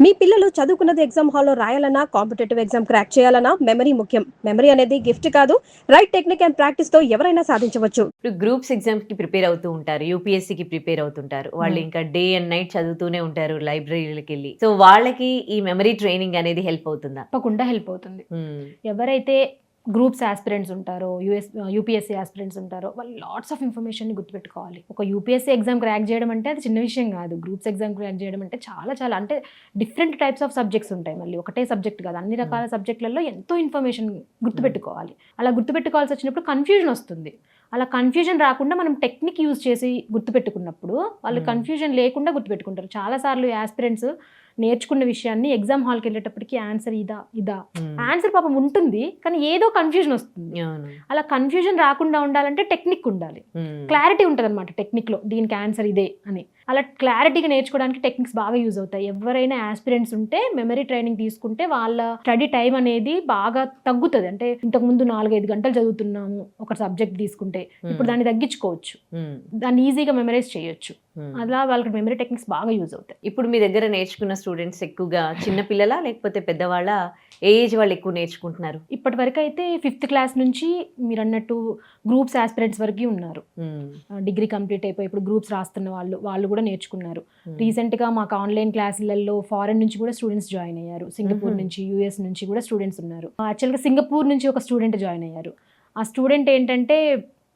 మీ పిల్లలు చదువుకున్నది ఎగ్జామ్ హాల్లో రాయాలన్నా కాంపిటేటివ్ ఎగ్జామ్ క్రాక్ చేయాలన్నా మెమరీ ముఖ్యం. మెమరీ అనేది గిఫ్ట్ కాదు, రైట్ టెక్నిక్ అండ్ ప్రాక్టీస్ తో ఎవరైనా సాధించవచ్చు. ఇప్పుడు గ్రూప్స్ ఎగ్జామ్స్ కి ప్రిపేర్ అవుతూ ఉంటారు, యూపీఎస్సీకి ప్రిపేర్ అవుతుంటారు. వాళ్ళు ఇంకా డే అండ్ నైట్ చదువుతూనే ఉంటారు లైబ్రరీలకు వెళ్ళి. సో వాళ్ళకి ఈ మెమరీ ట్రైనింగ్ అనేది హెల్ప్ అవుతుందా? తప్పకుండా హెల్ప్ అవుతుంది. ఎవరైతే గ్రూప్స్ ఆస్పిరెంట్స్ ఉంటారో, యూపీఎస్సీ ఆస్పిరెంట్స్ ఉంటారో, వాళ్ళు లాట్స్ ఆఫ్ ఇన్ఫర్మేషన్ని గుర్తుపెట్టుకోవాలి. ఒక యూపీఎస్సీ ఎగ్జామ్ క్రాక్ చేయడం అంటే అది చిన్న విషయం కాదు. గ్రూప్స్ ఎగ్జామ్ క్రాక్ చేయడం అంటే చాలా చాలా అంటే డిఫరెంట్ టైప్స్ ఆఫ్ సబ్జెక్ట్స్ ఉంటాయి. మళ్ళీ ఒకటే సబ్జెక్ట్ కాదు, అన్ని రకాల సబ్జెక్టులలో ఎంతో ఇన్ఫర్మేషన్ గుర్తుపెట్టుకోవాలి. అలా గుర్తుపెట్టుకోవాల్సి వచ్చినప్పుడు కన్ఫ్యూజన్ వస్తుంది. అలా కన్ఫ్యూజన్ రాకుండా మనం టెక్నిక్ యూజ్ చేసి గుర్తుపెట్టుకున్నప్పుడు వాళ్ళు కన్ఫ్యూజన్ లేకుండా గుర్తుపెట్టుకుంటారు. చాలాసార్లు ఆస్పిరెంట్స్ నేర్చుకున్న విషయాన్ని ఎగ్జామ్ హాల్కి వెళ్ళేటప్పటికి ఆన్సర్ ఇదా ఆన్సర్ పాపం ఉంటుంది, కానీ ఏదో కన్ఫ్యూజన్ వస్తుంది. అలా కన్ఫ్యూజన్ రాకుండా ఉండాలంటే టెక్నిక్ ఉండాలి, క్లారిటీ ఉంటుంది అనమాట టెక్నిక్ లో, దీనికి ఆన్సర్ ఇదే అని. అలా క్లారిటీగా నేర్చుకోవడానికి టెక్నిక్స్ బాగా యూజ్ అవుతాయి. ఎవరైనా ఆస్పిరెంట్స్ ఉంటే మెమరీ ట్రైనింగ్ తీసుకుంటే వాళ్ళ స్టడీ టైం అనేది బాగా తగ్గుతుంది. అంటే ఇంతకుముందు 4-5 గంటలు చదువుతున్నాము ఒక సబ్జెక్ట్ తీసుకుంటే, ఇప్పుడు దాన్ని తగ్గించుకోవచ్చు, దాన్ని ఈజీగా మెమరైజ్ చేయొచ్చు. అలా వాళ్ళకి మెమరీ టెక్నిక్స్ బాగా యూజ్ అవుతాయి. ఇప్పుడు మీ దగ్గర నేర్చుకున్న స్టూడెంట్స్ ఎక్కువగా చిన్న పిల్లల లేకపోతే పెద్దవాళ్ళ, ఏజ్ వాళ్ళు ఎక్కువ నేర్చుకుంటున్నారు? ఇప్పటి వరకు అయితే 5th క్లాస్ నుంచి మీరు అన్నట్టు గ్రూప్స్ ఆస్పిరెంట్స్ వరకు ఉన్నారు. డిగ్రీ కంప్లీట్ అయిపోయి ఇప్పుడు గ్రూప్స్ రాస్తున్న వాళ్ళు కూడా నేర్చుకున్నారు. రీసెంట్గా మాకు ఆన్లైన్ క్లాసులలో ఫారెన్ నుంచి కూడా స్టూడెంట్స్ జాయిన్ అయ్యారు. సింగపూర్ నుంచి, యూఎస్ నుంచి కూడా స్టూడెంట్స్ ఉన్నారు. యాక్చువల్గా సింగపూర్ నుంచి ఒక స్టూడెంట్ జాయిన్ అయ్యారు. ఆ స్టూడెంట్ ఏంటంటే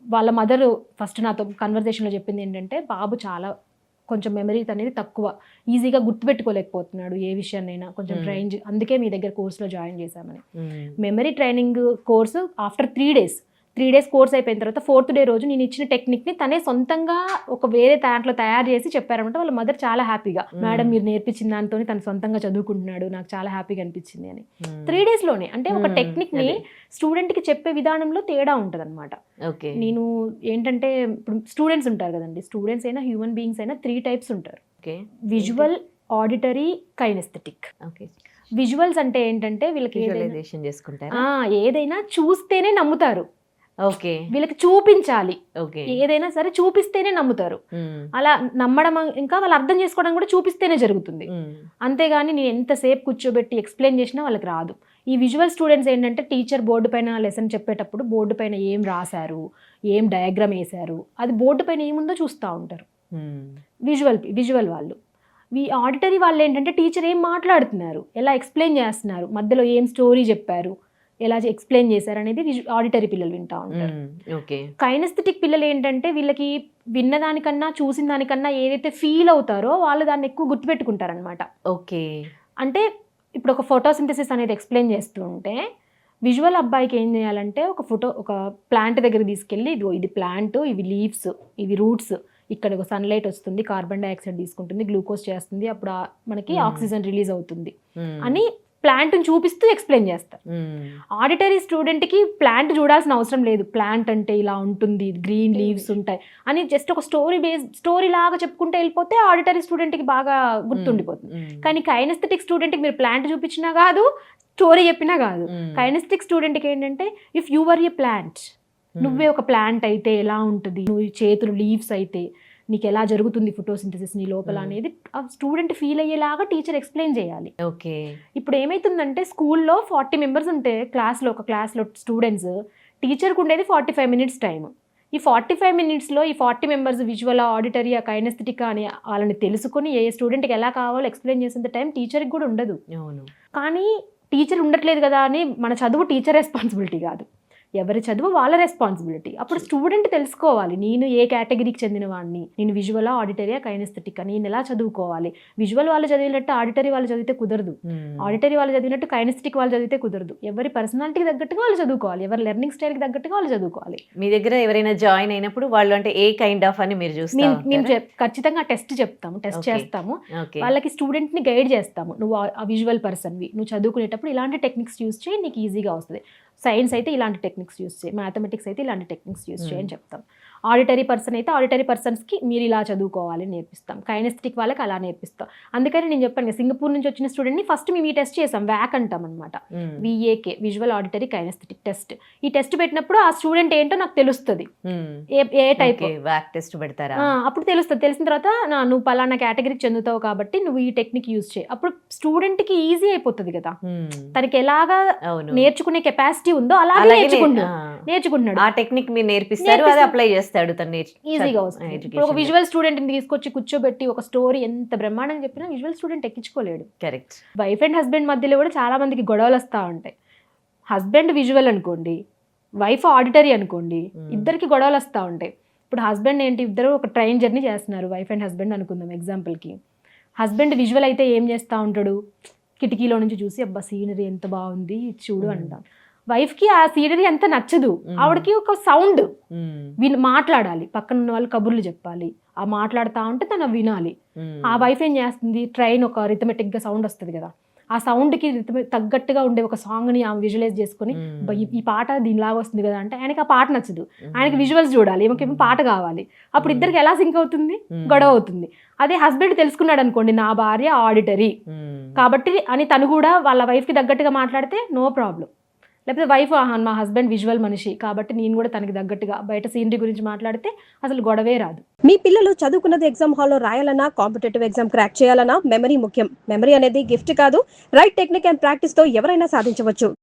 వాళ్ళ మదర్ ఫస్ట్ నాతో కన్వర్జేషన్లో చెప్పింది ఏంటంటే, బాబు చాలా కొంచెం మెమరీ అనేది తక్కువ, ఈజీగా గుర్తుపెట్టుకోలేకపోతున్నాడు ఏ విషయాన్నైనా, కొంచెం ట్రైన్ అందుకే మీ దగ్గర కోర్సులో జాయిన్ చేశామని. Memory training course after 3 days course అయిపోయిన తర్వాత 4th డే రోజు నేను ఇచ్చిన టెక్నిక్ని తనే సొంతంగా ఒక వేరే దాంట్లో తయారు చేసి చెప్పారనమాట. వాళ్ళ మదర్ చాలా హ్యాపీగా, మేడం మీరు నేర్పించిన దాంతో తను సొంతంగా చదువుకుంటున్నాడు, నాకు చాలా హ్యాపీగా అనిపించింది అని. 3 డేస్లోనే అంటే ఒక టెక్నిక్ని స్టూడెంట్కి చెప్పే విధానంలో తేడా ఉంటుంది అనమాట. నేను ఏంటంటే ఇప్పుడు స్టూడెంట్స్ ఉంటారు కదండి, స్టూడెంట్స్ అయినా హ్యూమన్ బీయింగ్స్ అయినా 3 టైప్స్ ఉంటారు. Visual, auditory, kinesthetic. విజువల్స్ అంటే ఏంటంటే వీళ్ళకి ఏదైనా చూస్తేనే నమ్ముతారు. వీళ్ళకి చూపించాలి, ఏదైనా సరే చూపిస్తేనే నమ్ముతారు. అలా నమ్మడం ఇంకా వాళ్ళు అర్థం చేసుకోవడం కూడా చూపిస్తేనే జరుగుతుంది. అంతేగాని నేను ఎంతసేపు కూర్చోబెట్టి ఎక్స్ప్లెయిన్ చేసినా వాళ్ళకి రాదు. ఈ విజువల్ స్టూడెంట్స్ ఏంటంటే టీచర్ బోర్డు పైన లెసన్ చెప్పేటప్పుడు బోర్డు పైన ఏం రాశారు, ఏం డయాగ్రామ్ వేశారు, అది బోర్డు పైన ఏముందో చూస్తూ ఉంటారు విజువల్ వాళ్ళు. ఆడిటరీ వాళ్ళు ఏంటంటే టీచర్ ఏం మాట్లాడుతున్నారు, ఎలా ఎక్స్ప్లెయిన్ చేస్తున్నారు, మధ్యలో ఏం స్టోరీ చెప్పారు, ఎలా ఎక్స్ప్లెయిన్ చేశారు అనేది ఆడిటరీ పిల్లలు వింటూ ఉంటారు. కైనెస్థెటిక్ పిల్లలు ఏంటంటే వీళ్ళకి విన్నదానికన్నా చూసిన దానికన్నా ఏదైతే ఫీల్ అవుతారో వాళ్ళు దాన్ని ఎక్కువ గుర్తుపెట్టుకుంటారనమాట. అంటే ఇప్పుడు ఒక ఫోటోసింథసిస్ అనేది ఎక్స్ప్లెయిన్ చేస్తూ ఉంటే విజువల్ అబ్బాయికి ఏం చేయాలంటే ఒక ప్లాంట్ దగ్గర తీసుకెళ్ళి, ఇది ప్లాంట్, ఇవి లీవ్స్, ఇవి రూట్స్, ఇక్కడ ఒక సన్లైట్ వస్తుంది, కార్బన్ డైఆక్సైడ్ తీసుకుంటుంది, గ్లూకోజ్ చేస్తుంది, అప్పుడు మనకి ఆక్సిజన్ రిలీజ్ అవుతుంది అని ప్లాంట్ని చూపిస్తూ ఎక్స్ప్లెయిన్ చేస్తారు. ఆడిటరీ స్టూడెంట్కి ప్లాంట్ చూడాల్సిన అవసరం లేదు, ప్లాంట్ అంటే ఇలా ఉంటుంది, గ్రీన్ లీవ్స్ ఉంటాయి అని జస్ట్ ఒక స్టోరీ లాగా చెప్పుకుంటే వెళ్ళిపోతే ఆడిటరీ స్టూడెంట్కి బాగా గుర్తుండిపోతుంది. కానీ కైనెస్థెటిక్ స్టూడెంట్కి మీరు ప్లాంట్ చూపించినా కాదు, స్టోరీ చెప్పినా కాదు. కైనెస్థెటిక్ స్టూడెంట్కి ఏంటంటే if you were A plant, నువ్వే ఒక ప్లాంట్ అయితే ఎలా ఉంటుంది, నువ్వు చేతులు లీవ్స్ అయితే నీకు ఎలా జరుగుతుంది ఫోటోసింథసిస్ నీ లోపల అనేది ఆ స్టూడెంట్ ఫీల్ అయ్యేలాగా టీచర్ ఎక్స్ప్లెయిన్ చేయాలి. ఇప్పుడు ఏమైతుందంటే స్కూల్లో 40 మెంబర్స్ ఉంటే ఒక క్లాస్లో స్టూడెంట్స్, టీచర్కి ఉండేది 45 మినిట్స్ టైం. ఈ 45 మినిట్స్లో ఈ 40 మెంబర్స్ విజువల్, ఆడిటరీ, కైనెస్థెటిక్ అని వాళ్ళని తెలుసుకొని ఏ స్టూడెంట్కి ఎలా కావాలో ఎక్స్ప్లెయిన్ చేసేంత టైం టీచర్కి కూడా ఉండదు. కానీ టీచర్ ఉండట్లేదు కదా అని మన చదువు టీచర్ రెస్పాన్సిబిలిటీ కాదు, ఎవరి చదువు వాళ్ళ రెస్పాన్సిబిలిటీ. అప్పుడు స్టూడెంట్ తెలుసుకోవాలి, నేను ఏ కేటగిరీకి చెందిన వాడిని, నేను విజువలా, ఆడిటరీయా, కైనెస్థెటిక్ అని నేను ఎలా చదువుకోవాలి. విజువల్ వాళ్ళు చదివినట్టు ఆడిటరీ వాళ్ళు చదివితే కుదరదు, ఆడిటరీ వాళ్ళు చదివినట్టు కైనెస్థెటిక్ వాళ్ళు చదివితే కుదరదు. ఎవరి పర్సనాలిటీకి తగ్గట్టుగా వాళ్ళు చదువుకోవాలి, ఎవరి లెర్నింగ్ స్టైల్కి తగ్గట్టుగా వాళ్ళు చదువుకోవాలి. మీ దగ్గర ఎవరైనా జాయిన్ అయినప్పుడు వాళ్ళు అంటే ఏ కైండ్ ఆఫ్ అని మీరు చూస్తారు? మేము ఖచ్చితంగా టెస్ట్ చేస్తాము, వాళ్ళకి స్టూడెంట్ని గైడ్ చేస్తాము. నువ్వు ఆ విజువల్ పర్సన్వి, నువ్వు చదువుకునేటప్పుడు ఇలాంటి టెక్నిక్స్ యూజ్ చేయి, నీకు ఈజీగా వస్తుంది. సైన్స్ అయితే ఇలాంటి టెక్నిక్స్ యూజ్ చేయి, మ్యాథమెటిక్స్ అయితే ఇలాంటి టెక్నిక్స్ యూజ్ చేయని చెప్తాం. ఆడిటరీ పర్సన్ అయితే ఆడిటరీ పర్సన్స్కి మీరు ఇలా చదువుకోవాలి నేర్పిస్తాం, కైనెస్థెటిక్ వాళ్ళకి అలా నేర్పిస్తాం. అందుకని నేను చెప్పాను కదా, సింగపూర్ నుంచి వచ్చిన స్టూడెంట్ని ఫస్ట్ మేము ఈ టెస్ట్ చేసాం, వ్యాక్ అంటాం అనమాట, V A K, visual auditory kinesthetic test. ఈ టెస్ట్ పెట్టినప్పుడు ఆ స్టూడెంట్ ఏంటో నాకు తెలుస్తుంది, ఏ టైప్ వ్యాక్ టెస్ట్ పెడతారా, అప్పుడు తెలుస్తుంది. తెలిసిన తర్వాత నువ్వు పలానా కేటగిరీకి చెందుతావు కాబట్టి నువ్వు ఈ టెక్నిక్ యూజ్ చేయి. అప్పుడు స్టూడెంట్ కి ఈజీ అయిపోతుంది కదా, తనకి ఎలాగా నేర్చుకునే కెపాసిటీ ఉందో అలాగే నేర్చుకుంటున్నాడు. ఆ టెక్నిక్ మీరు నేర్పిస్తారు, అది అప్లై చేస్తాడు తను ఈజీగా వస్తుంది. ఇప్పుడు ఒక విజువల్ స్టూడెంట్ ని తీసుకొచ్చి కూర్చోబెట్టి ఒక స్టోరీ ఎంత బ్రహ్మాండంగా చెప్పినా విజువల్ స్టూడెంట్ ఎక్కించుకోలేడు. కరెక్ట్. వైఫ్ అండ్ హస్బెండ్ మధ్యలో కూడా చాలా మందికి గొడవలు వస్తూ ఉంటాయి. హస్బెండ్ విజువల్ అనుకోండి, వైఫ్ ఆడిటరీ అనుకోండి, ఇద్దరికి గొడవలు వస్తూ ఉంటాయి. ఇప్పుడు హస్బెండ్ ఏంటి, ఇద్దరు ఒక ట్రైన్ జర్నీ చేస్తున్నారు, వైఫ్ అండ్ హస్బెండ్ అనుకుందాం ఎగ్జాంపుల్కి. హస్బెండ్ విజువల్ అయితే ఏం చేస్తూ ఉంటాడు, కిటికీలో నుంచి చూసి అబ్బా సీనరీ ఎంత బాగుంది చూడు అంటాం. వైఫ్కి ఆ సీనరీ ఎంత నచ్చదు, ఆవిడకి ఒక సౌండ్ వీళ్ళు మాట్లాడాలి, పక్కన ఉన్న వాళ్ళు కబుర్లు చెప్పాలి, ఆ మాట్లాడుతూ ఉంటే తను వినాలి. ఆ వైఫ్ ఏం చేస్తుంది, ట్రైన్ ఒక రిథమెటిక్గా సౌండ్ వస్తుంది కదా, ఆ సౌండ్కి తగ్గట్టుగా ఉండే ఒక సాంగ్ని ఆమె విజువలైజ్ చేసుకుని ఈ పాట దీనిలాగా వస్తుంది కదా అంటే ఆయనకి ఆ పాట నచ్చదు, ఆయనకి విజువల్స్ చూడాలి, ఏమో పాట కావాలి. అప్పుడు ఇద్దరికి ఎలా సింక్ అవుతుంది, గొడవ అవుతుంది. అదే హస్బెండ్ తెలుసుకున్నాడు అనుకోండి, నా భార్య ఆడిటరీ కాబట్టి అని తను కూడా వాళ్ళ వైఫ్కి తగ్గట్టుగా మాట్లాడితే నో ప్రాబ్లం. లేకపోతే వైఫ్ మా హస్బెండ్ విజువల్ మనిషి కాబట్టి నేను కూడా తనకి తగ్గట్టుగా బయట సీనరీ గురించి మాట్లాడితే అసలు గొడవే రాదు. మీ పిల్లలు చదువుకున్నది ఎగ్జామ్ హాల్లో రాయాలన్నా, కాంపిటేటివ్ ఎగ్జామ్ క్రాక్ చేయాలన్నా మెమరీ ముఖ్యం. మెమరీ అనేది గిఫ్ట్ కాదు, రైట్ టెక్నిక్ అండ్ ప్రాక్టీస్ తో ఎవరైనా సాధించవచ్చు.